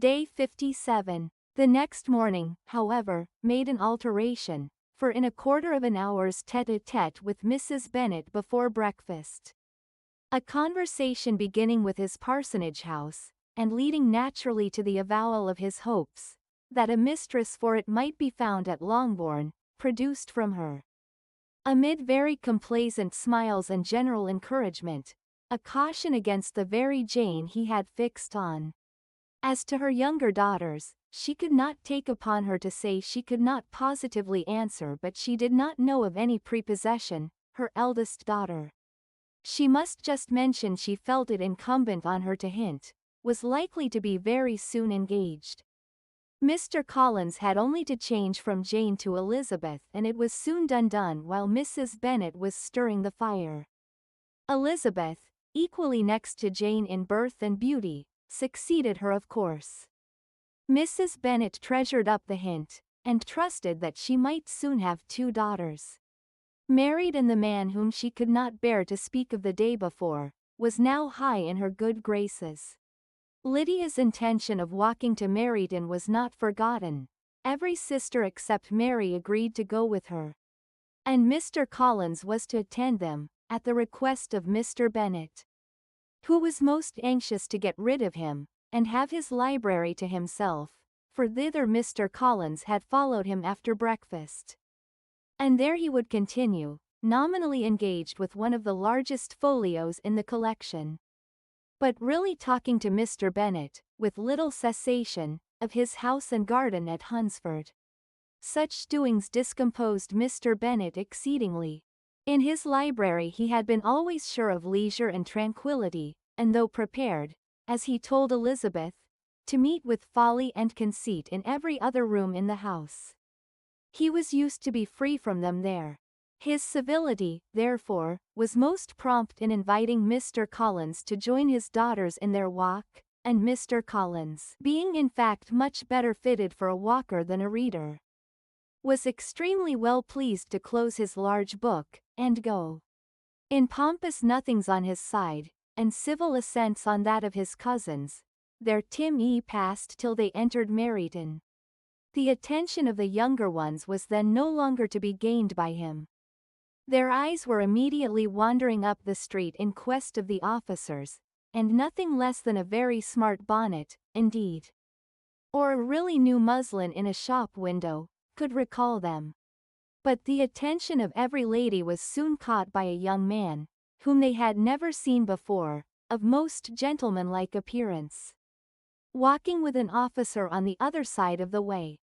Day 57. The next morning, however, made an alteration, for in a quarter of an hour's tete-a-tete with Mrs. Bennet before breakfast. A conversation beginning with his parsonage house, and leading naturally to the avowal of his hopes, that a mistress for it might be found at Longbourn, produced from her. Amid very complaisant smiles and general encouragement, a caution against the very Jane he had fixed on. As to her younger daughters, she could not take upon her to say she could not positively answer, but she did not know of any prepossession. Her eldest daughter, she must just mention she felt it incumbent on her to hint, was likely to be very soon engaged. Mr. Collins had only to change from Jane to Elizabeth, and it was soon done while Mrs. Bennet was stirring the fire. Elizabeth, equally next to Jane in birth and beauty, succeeded her of course. Mrs. Bennet treasured up the hint, and trusted that she might soon have 2 daughters. Married, and the man whom she could not bear to speak of the day before, was now high in her good graces. Lydia's intention of walking to Meryton was not forgotten. Every sister except Mary agreed to go with her. And Mr. Collins was to attend them, at the request of Mr. Bennet, who was most anxious to get rid of him, and have his library to himself, for thither Mr. Collins had followed him after breakfast. And there he would continue, nominally engaged with one of the largest folios in the collection, but really talking to Mr. Bennet, with little cessation, of his house and garden at Hunsford. Such doings discomposed Mr. Bennet exceedingly. In his library he had been always sure of leisure and tranquillity, and though prepared, as he told Elizabeth, to meet with folly and conceit in every other room in the house, he was used to be free from them there. His civility, therefore, was most prompt in inviting Mr. Collins to join his daughters in their walk, and Mr. Collins, being in fact much better fitted for a walker than a reader, was extremely well pleased to close his large book, and go. In pompous nothings on his side, and civil assents on that of his cousins, their Tim passed till they entered Meryton. The attention of the younger ones was then no longer to be gained by him. Their eyes were immediately wandering up the street in quest of the officers, and nothing less than a very smart bonnet, indeed, or a really new muslin in a shop window, could recall them. But the attention of every lady was soon caught by a young man, whom they had never seen before, of most gentlemanlike appearance, walking with an officer on the other side of the way.